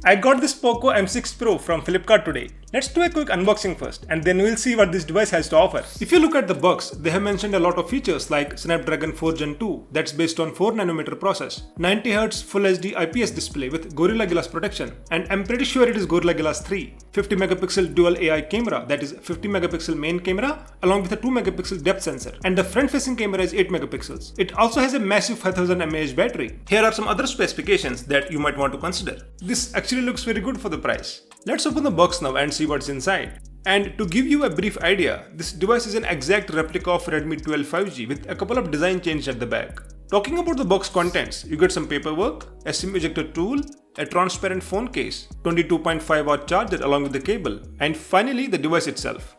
I got this Poco M6 Pro from Flipkart today. Let's do a quick unboxing first and then we'll see what this device has to offer. If you look at the box, they have mentioned a lot of features like Snapdragon 4 Gen 2 that's based on 4nm process, 90Hz Full HD IPS display with Gorilla Glass protection, and I'm pretty sure it is Gorilla Glass 3, 50MP dual AI camera, that is 50MP main camera along with a 2MP depth sensor, and the front facing camera is 8MP. It also has a massive 5000 mAh battery. Here are some other specifications that you might want to consider. This actually looks very good for the price. Let's open the box now and see what's inside. And to give you a brief idea, this device is an exact replica of Redmi 12 5G with a couple of design changes at the back. Talking about the box contents, you get some paperwork, a SIM ejector tool, a transparent phone case, 22.5 watt charger along with the cable, and finally the device itself.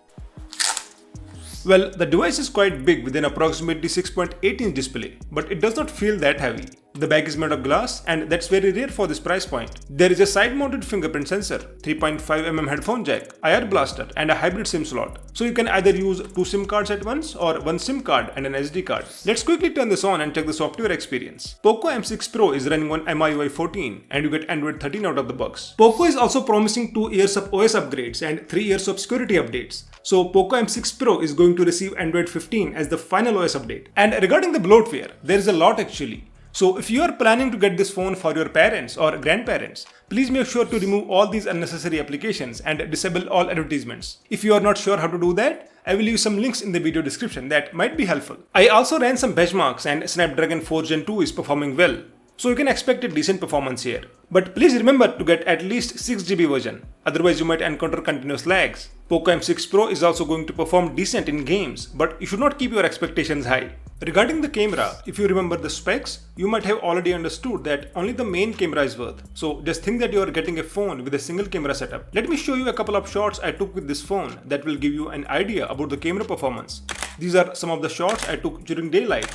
Well, the device is quite big with an approximately 6.8-inch display, but it does not feel that heavy. The bag is made of glass and that's very rare for this price point. There is a side-mounted fingerprint sensor, 3.5mm headphone jack, IR blaster and a hybrid SIM slot. So you can either use two SIM cards at once or one SIM card and an SD card. Let's quickly turn this on and check the software experience. Poco M6 Pro is running on MIUI 14 and you get Android 13 out of the box. Poco is also promising 2 years of OS upgrades and 3 years of security updates. So Poco M6 Pro is going to receive Android 15 as the final OS update. And regarding the bloatware, there is a lot actually. So if you are planning to get this phone for your parents or grandparents, please make sure to remove all these unnecessary applications and disable all advertisements. If you are not sure how to do that, I will leave some links in the video description that might be helpful. I also ran some benchmarks and Snapdragon 4 Gen 2 is performing well. So you can expect a decent performance here. But please remember to get at least 6GB version, otherwise you might encounter continuous lags. Poco M6 Pro is also going to perform decent in games, but you should not keep your expectations high. Regarding the camera, if you remember the specs, you might have already understood that only the main camera is worth. So just think that you are getting a phone with a single camera setup. Let me show you a couple of shots I took with this phone that will give you an idea about the camera performance. These are some of the shots I took during daylight.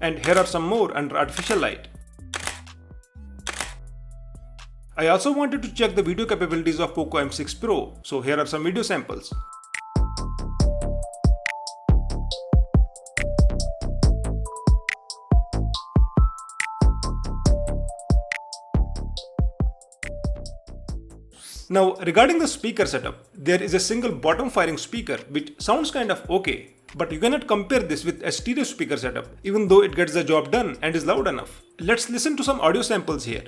And here are some more under artificial light. I also wanted to check the video capabilities of Poco M6 Pro, so here are some video samples. Now regarding the speaker setup, there is a single bottom firing speaker which sounds kind of okay, but you cannot compare this with a stereo speaker setup even though it gets the job done and is loud enough. Let's listen to some audio samples here.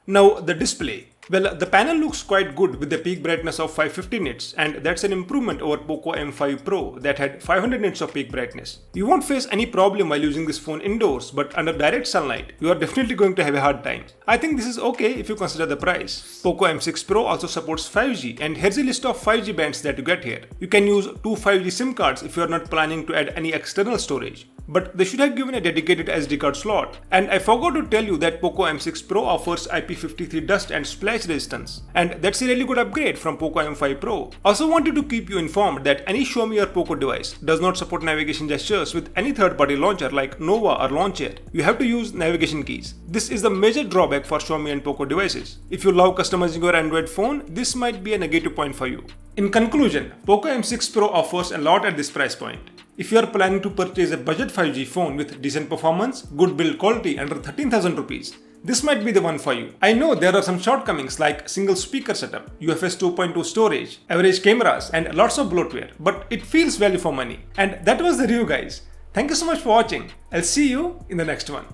Now the display. Well, the panel looks quite good with a peak brightness of 550 nits, and that's an improvement over Poco M5 Pro that had 500 nits of peak brightness. You won't face any problem while using this phone indoors, but under direct sunlight, you are definitely going to have a hard time. I think this is okay if you consider the price. Poco M6 Pro also supports 5G, and here's a list of 5G bands that you get here. You can use two 5G SIM cards if you are not planning to add any external storage. But they should have given a dedicated SD card slot. And I forgot to tell you that Poco M6 Pro offers IP53 dust and splash resistance. And that's a really good upgrade from Poco M5 Pro. Also wanted to keep you informed that any Xiaomi or Poco device does not support navigation gestures with any third-party launcher like Nova or Launcher. You have to use navigation keys. This is the major drawback for Xiaomi and Poco devices. If you love customizing your Android phone, this might be a negative point for you. In conclusion, Poco M6 Pro offers a lot at this price point. If you are planning to purchase a budget 5G phone with decent performance, good build quality under 13,000 rupees, this might be the one for you. I know there are some shortcomings like single speaker setup, UFS 2.2 storage, average cameras and lots of bloatware, but it feels value for money. And that was the review guys. Thank you so much for watching. I'll see you in the next one.